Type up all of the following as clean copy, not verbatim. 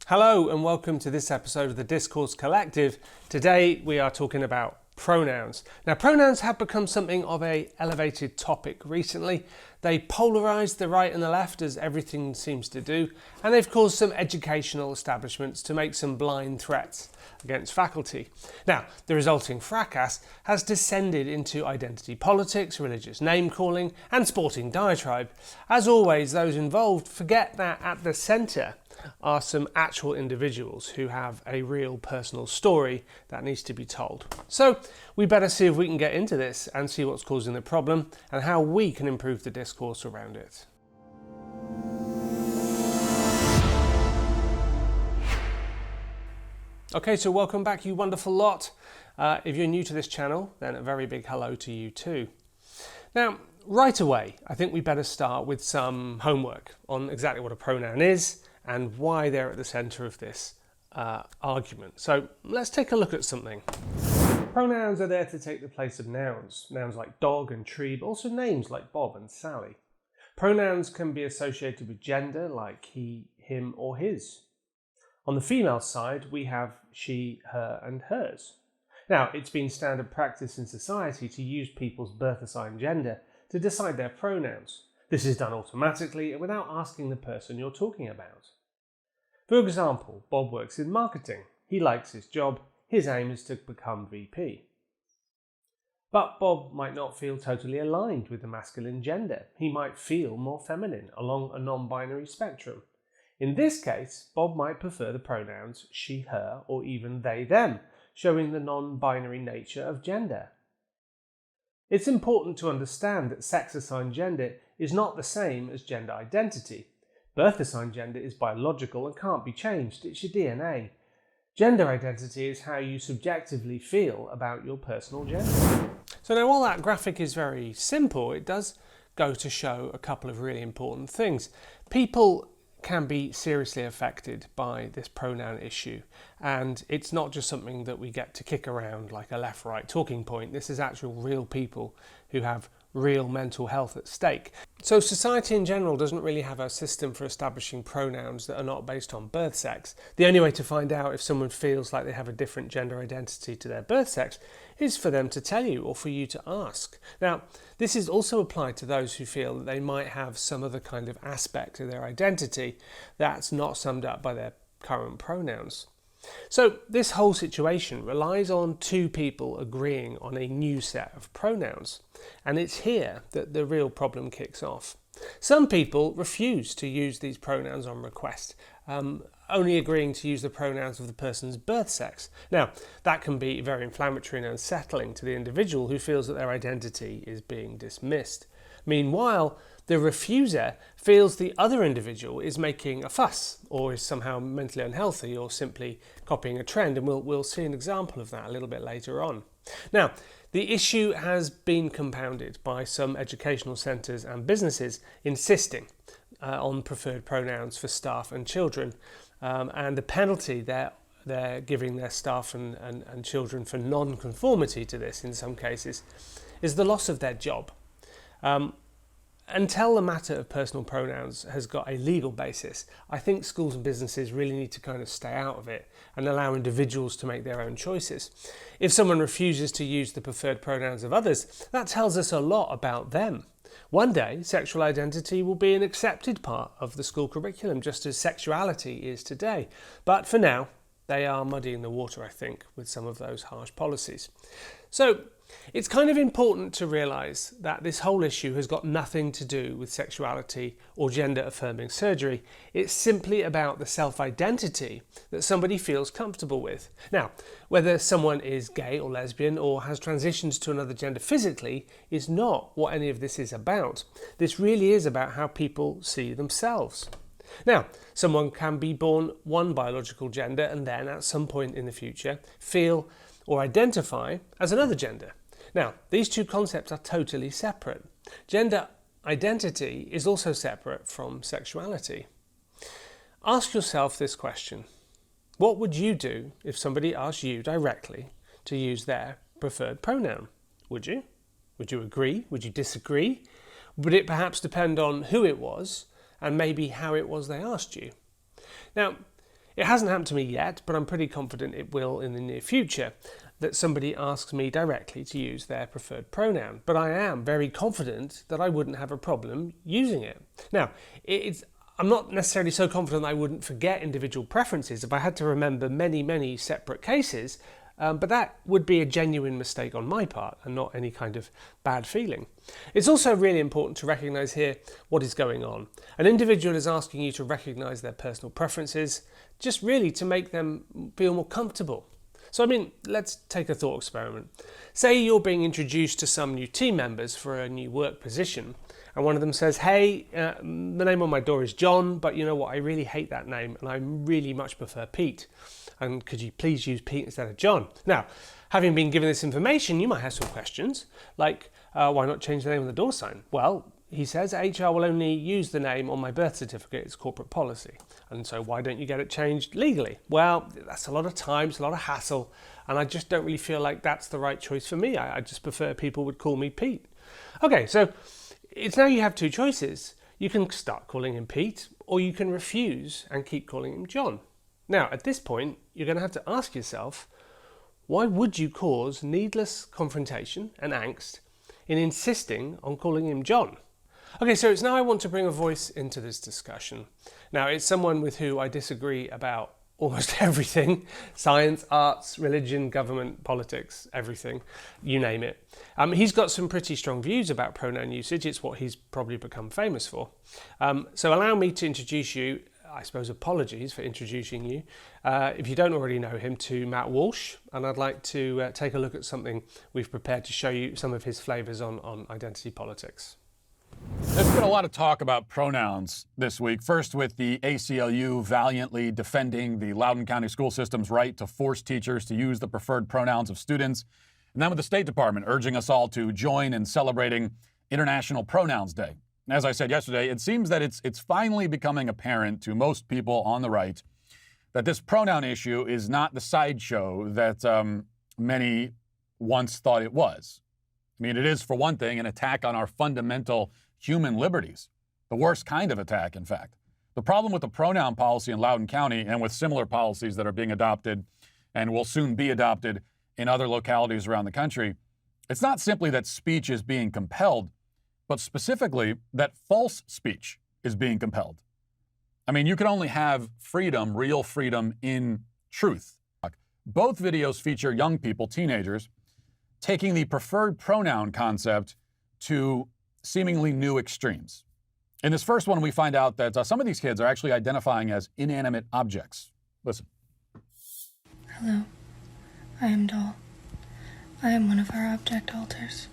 Hello and welcome to this episode of the Discourse Collective. Today we are talking about pronouns. Now, pronouns have become something of an elevated topic recently. They polarise the right and the left, as everything seems to do, and they've caused some educational establishments to make some blind threats against faculty. Now, the resulting fracas has descended into identity politics, religious name-calling and sporting diatribe. As always, those involved forget that at the centre are some actual individuals who have a real personal story that needs to be told. So we better see if we can get into this and see what's causing the problem and how we can improve the discourse around it. Okay, so welcome back, you wonderful lot. If you're new to this channel, then a very big hello to you too. Now, right away, I think we better start with some homework on exactly what a pronoun is and why they're at the centre of this argument. So let's take a look at something. Pronouns are there to take the place of nouns. Nouns like dog and tree, but also names like Bob and Sally. Pronouns can be associated with gender like he, him or his. On the female side, we have she, her and hers. Now, it's been standard practice in society to use people's birth-assigned gender to decide their pronouns. This is done automatically and without asking the person you're talking about. For example, Bob works in marketing. He likes his job. His aim is to become VP. But Bob might not feel totally aligned with the masculine gender. He might feel more feminine along a non-binary spectrum. In this case, Bob might prefer the pronouns she, her, or even they, them, showing the non-binary nature of gender. It's important to understand that sex-assigned gender is not the same as gender identity. Birth-assigned gender is biological and can't be changed. It's your DNA. Gender identity is how you subjectively feel about your personal gender. So now, while that graphic is very simple, it does go to show a couple of really important things. People can be seriously affected by this pronoun issue, and it's not just something that we get to kick around like a left-right talking point. This is actual real people who have real mental health at stake. So society in general doesn't really have a system for establishing pronouns that are not based on birth sex. The only way to find out if someone feels like they have a different gender identity to their birth sex is for them to tell you or for you to ask. Now, this is also applied to those who feel that they might have some other kind of aspect of their identity that's not summed up by their current pronouns. So this whole situation relies on two people agreeing on a new set of pronouns, and it's here that the real problem kicks off. Some people refuse to use these pronouns on request, only agreeing to use the pronouns of the person's birth sex. Now, that can be very inflammatory and unsettling to the individual who feels that their identity is being dismissed. Meanwhile, the refuser feels the other individual is making a fuss or is somehow mentally unhealthy or simply copying a trend, and we'll see an example of that a little bit later on. Now, the issue has been compounded by some educational centres and businesses insisting on preferred pronouns for staff and children, and the penalty they're giving their staff and children for non-conformity to this in some cases is the loss of their job. Until the matter of personal pronouns has got a legal basis, I think schools and businesses really need to kind of stay out of it and allow individuals to make their own choices. If someone refuses to use the preferred pronouns of others, that tells us a lot about them. One day, sexual identity will be an accepted part of the school curriculum, just as sexuality is today. But for now, they are muddying the water, I think, with some of those harsh policies. So it's kind of important to realise that this whole issue has got nothing to do with sexuality or gender-affirming surgery. It's simply about the self-identity that somebody feels comfortable with. Now, whether someone is gay or lesbian or has transitioned to another gender physically is not what any of this is about. This really is about how people see themselves. Now, someone can be born one biological gender and then at some point in the future feel or identify as another gender. Now, these two concepts are totally separate. Gender identity is also separate from sexuality. Ask yourself this question. What would you do if somebody asked you directly to use their preferred pronoun? Would you? Would you agree? Would you disagree? Would it perhaps depend on who it was and maybe how it was they asked you? Now, It hasn't happened to me yet, but I'm pretty confident it will in the near future, that somebody asks me directly to use their preferred pronoun. But I am very confident that I wouldn't have a problem using it. Now, I'm not necessarily so confident that I wouldn't forget individual preferences if I had to remember many separate cases, but that would be a genuine mistake on my part and not any kind of bad feeling. It's also really important to recognise here what is going on. An individual is asking you to recognise their personal preferences, just really to make them feel more comfortable. So let's take a thought experiment. Say you're being introduced to some new team members for a new work position, and one of them says, hey, the name on my door is John, but you know what, I really hate that name and I really much prefer Pete. And could you please use Pete instead of John? Now, having been given this information, you might have some questions, like why not change the name on the door sign? Well, he says HR will only use the name on my birth certificate, it's corporate policy. And so why don't you get it changed legally? Well, that's a lot of time, it's a lot of hassle, and I just don't really feel like that's the right choice for me. I just prefer people would call me Pete. Okay, so it's now you have two choices. You can start calling him Pete, or you can refuse and keep calling him John. Now, at this point, you're going to have to ask yourself, why would you cause needless confrontation and angst in insisting on calling him John? Okay, so it's now I want to bring a voice into this discussion. Now, it's someone with who I disagree about almost everything: science, arts, religion, government, politics, everything, you name it. He's got some pretty strong views about pronoun usage. It's what he's probably become famous for. So allow me to introduce you, I suppose apologies for introducing you, if you don't already know him, to Matt Walsh, and I'd like to take a look at something we've prepared to show you some of his flavours on identity politics. There's been a lot of talk about pronouns this week. First with the ACLU valiantly defending the Loudoun County school system's right to force teachers to use the preferred pronouns of students. And then with the State Department urging us all to join in celebrating International Pronouns Day. As I said yesterday, it seems that it's finally becoming apparent to most people on the right that this pronoun issue is not the sideshow that many once thought it was. It is, for one thing, an attack on our fundamental human liberties. The worst kind of attack, in fact. The problem with the pronoun policy in Loudoun County, and with similar policies that are being adopted and will soon be adopted in other localities around the country, it's not simply that speech is being compelled, but specifically that false speech is being compelled. You can only have freedom, real freedom, in truth. Both videos feature young people, teenagers, taking the preferred pronoun concept to seemingly new extremes. In this first one, we find out that some of these kids are actually identifying as inanimate objects. Listen. Hello, I am Doll. I am one of our object alters.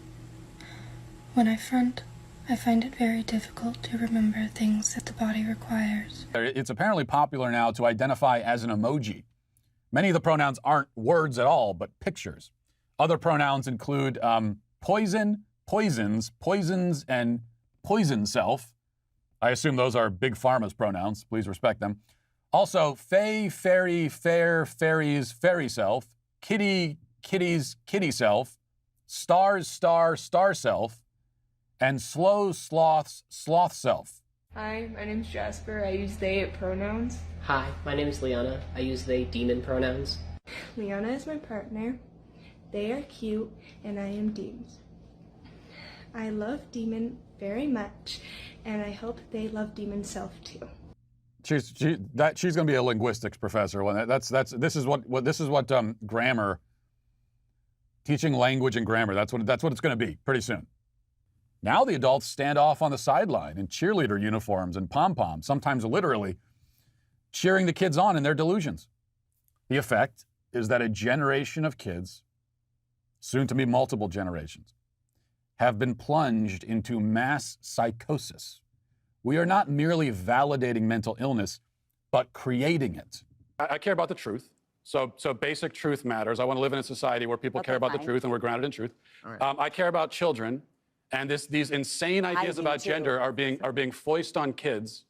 When I front, I find it very difficult to remember things that the body requires. It's apparently popular now to identify as an emoji. Many of the pronouns aren't words at all, but pictures. Other pronouns include poison, poisons, poisons, and poison self. I assume those are Big Pharma's pronouns. Please respect them. Also, fae, fairy, fair, fairies, fairy self, kitty, kitties, kitty self, stars, star, star self, and slow, sloths, sloth self. Hi, my name's Jasper. I use they pronouns. Hi, my name is Liana. I use they demon pronouns. Liana is my partner. They are cute, and I am Deems. I love Demon very much, and I hope they love Demon self too. She's going to be a linguistics professor. This is what grammar, teaching language and grammar. That's what it's going to be pretty soon. Now the adults stand off on the sideline in cheerleader uniforms and pom-poms, sometimes literally cheering the kids on in their delusions. The effect is that a generation of kids, soon to be multiple generations, have been plunged into mass psychosis. We are not merely validating mental illness, but creating it. I care about the truth. So basic truth matters. I want to live in a society where people care about the truth and we're grounded in truth. Right. I care about children, and these insane ideas about gender are being foisted on kids,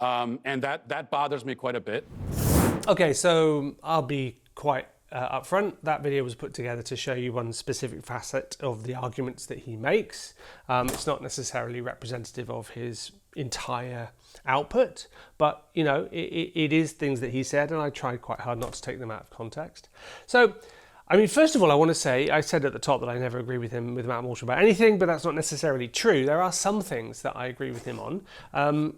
and that bothers me quite a bit. Okay, so I'll be quite up front. That video was put together to show you one specific facet of the arguments that he makes. It's not necessarily representative of his entire output, but it is things that he said, and I tried quite hard not to take them out of context. So first of all, I want to say, I said at the top that I never agree with Matt Walsh about anything, but that's not necessarily true. There are some things that I agree with him on.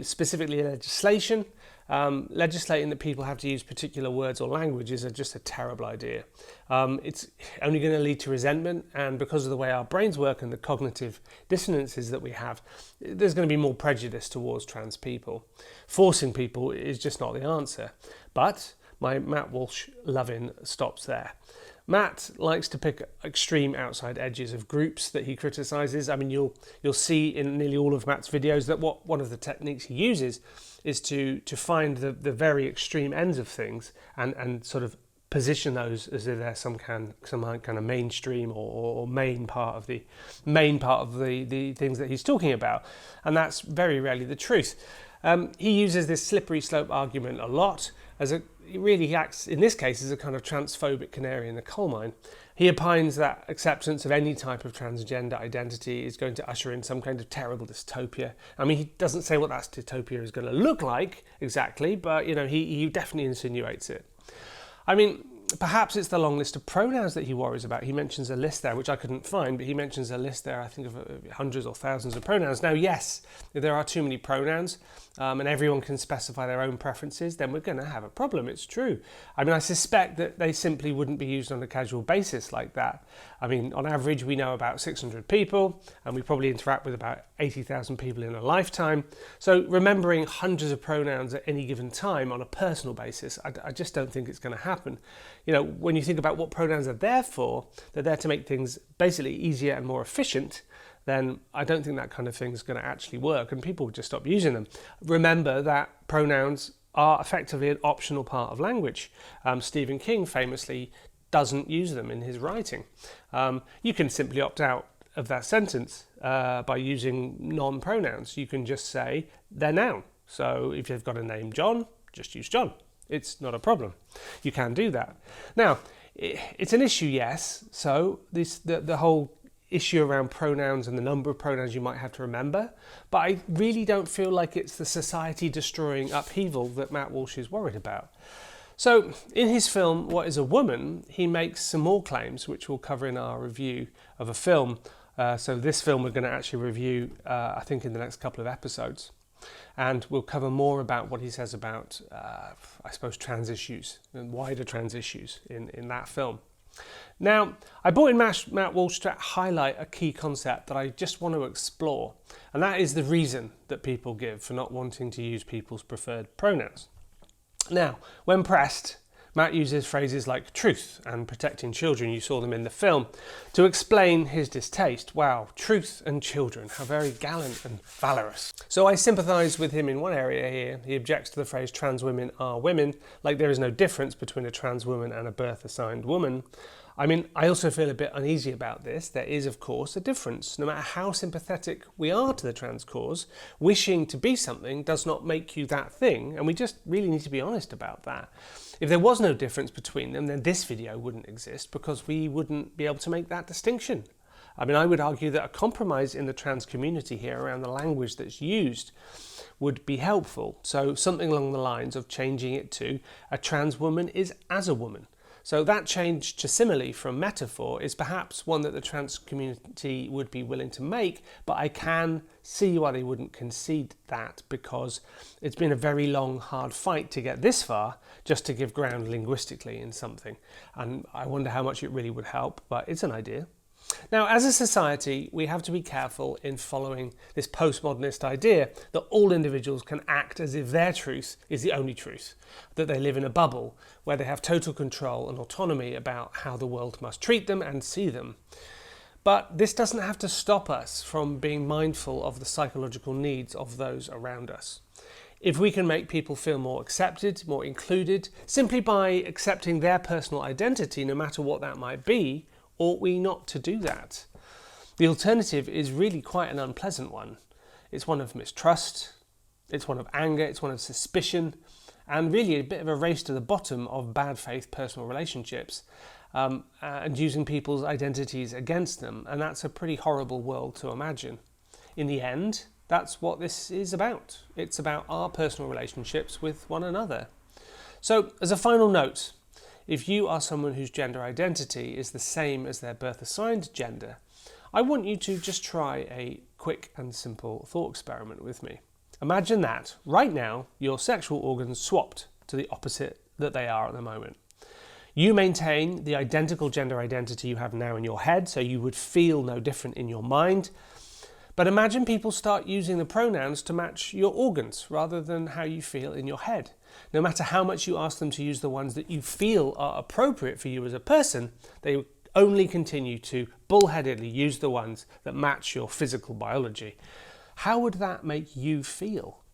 Specifically legislation. Legislating that people have to use particular words or languages are just a terrible idea. It's only going to lead to resentment, and because of the way our brains work and the cognitive dissonances that we have, there's going to be more prejudice towards trans people. Forcing people is just not the answer. But my Matt Walsh loving stops there. Matt likes to pick extreme outside edges of groups that he criticises. You'll see in nearly all of Matt's videos that one of the techniques he uses is to find the very extreme ends of things and sort of position those as if they're some kind of mainstream or main part of the things that he's talking about, and that's very rarely the truth. He uses this slippery slope argument a lot he acts, in this case, as a kind of transphobic canary in the coal mine. He opines that acceptance of any type of transgender identity is going to usher in some kind of terrible dystopia. He doesn't say what that dystopia is going to look like exactly, but he definitely insinuates it. Perhaps it's the long list of pronouns that he worries about. He mentions a list there, which I couldn't find, but he mentions a list there, I think, of hundreds or thousands of pronouns. Now, yes, if there are too many pronouns and everyone can specify their own preferences, then we're going to have a problem. It's true. I suspect that they simply wouldn't be used on a casual basis like that. On average, we know about 600 people, and we probably interact with about 80,000 people in a lifetime. So remembering hundreds of pronouns at any given time on a personal basis, I just don't think it's going to happen. When you think about what pronouns are there for, they're there to make things basically easier and more efficient, then I don't think that kind of thing is going to actually work, and people would just stop using them. Remember that pronouns are effectively an optional part of language. Stephen King famously doesn't use them in his writing. You can simply opt out of that sentence by using non-pronouns. You can just say they're noun. So if you've got a name John, just use John. It's not a problem. You can do that. Now, it's an issue, yes. So the whole issue around pronouns and the number of pronouns you might have to remember, but I really don't feel like it's the society-destroying upheaval that Matt Walsh is worried about. So in his film, What is a Woman?, he makes some more claims, which we'll cover in our review of a film. So this film we're going to actually review, I think, in the next couple of episodes. And we'll cover more about what he says about, trans issues and wider trans issues in that film. Now, I brought in Matt Walsh to highlight a key concept that I just want to explore, and that is the reason that people give for not wanting to use people's preferred pronouns. Now, when pressed, Matt uses phrases like truth and protecting children, you saw them in the film, to explain his distaste. Wow, truth and children, how very gallant and valorous. So I sympathise with him in one area here. He objects to the phrase trans women are women, like there is no difference between a trans woman and a birth-assigned woman. I also feel a bit uneasy about this. There is, of course, a difference. No matter how sympathetic we are to the trans cause, wishing to be something does not make you that thing, and we just really need to be honest about that. If there was no difference between them, then this video wouldn't exist because we wouldn't be able to make that distinction. I would argue that a compromise in the trans community here around the language that's used would be helpful. So something along the lines of changing it to a trans woman is as a woman. So that change to simile from metaphor is perhaps one that the trans community would be willing to make, but I can see why they wouldn't concede that, because it's been a very long, hard fight to get this far just to give ground linguistically in something. And I wonder how much it really would help, but it's an idea. Now, as a society, we have to be careful in following this postmodernist idea that all individuals can act as if their truth is the only truth, that they live in a bubble where they have total control and autonomy about how the world must treat them and see them. But this doesn't have to stop us from being mindful of the psychological needs of those around us. If we can make people feel more accepted, more included, simply by accepting their personal identity, no matter what that might be, ought we not to do that? The alternative is really quite an unpleasant one. It's one of mistrust, it's one of anger, it's one of suspicion, and really a bit of a race to the bottom of bad faith personal relationships, and using people's identities against them, and that's a pretty horrible world to imagine. In the end, That's what this is about. It's about our personal relationships with one another. So, as a final note, if you are someone whose gender identity is the same as their birth assigned gender, I want you to just try a quick and simple thought experiment with me. Imagine that, right now, your sexual organs swapped to the opposite that they are at the moment. You maintain the identical gender identity you have now in your head, so you would feel no different in your mind. But imagine people start using the pronouns to match your organs rather than how you feel in your head. No matter how much you ask them to use the ones that you feel are appropriate for you as a person, they only continue to bullheadedly use the ones that match your physical biology. How would that make you feel?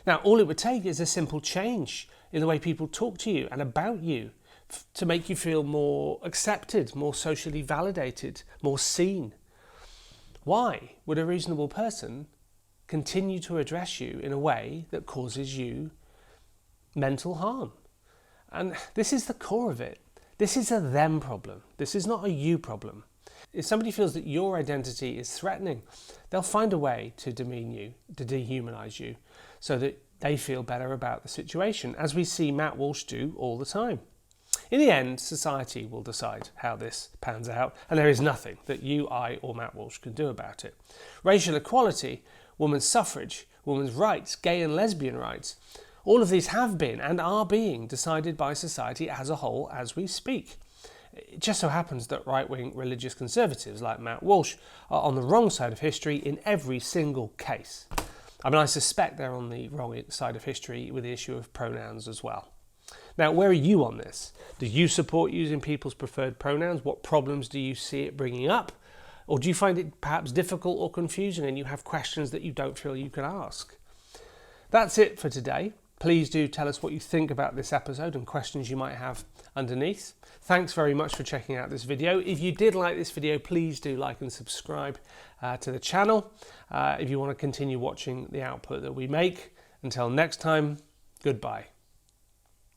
Now, all it would take is a simple change in the way people talk to you and about you to make you feel more accepted, more socially validated, more seen. Why would a reasonable person continue to address you in a way that causes you mental harm? And this is the core of it. This is a them problem. This is not a you problem. If somebody feels that your identity is threatening, they'll find a way to demean you, to dehumanize you, so that they feel better about the situation, as we see Matt Walsh do all the time. In the end, society will decide how this pans out, and there is nothing that you, I, or Matt Walsh can do about it. Racial equality, women's suffrage, women's rights, gay and lesbian rights, all of these have been and are being decided by society as a whole as we speak. It just so happens that right-wing religious conservatives like Matt Walsh are on the wrong side of history in every single case. I mean, I suspect they're on the wrong side of history with the issue of pronouns as well. Now, where are you on this? Do you support using people's preferred pronouns? What problems do you see it bringing up? Or do you find it perhaps difficult or confusing and you have questions that you don't feel you can ask? That's it for today. Please do tell us what you think about this episode and questions you might have underneath. Thanks very much for checking out this video. If you did like this video, please do like and subscribe to the channel if you want to continue watching the output that we make. Until next time, goodbye.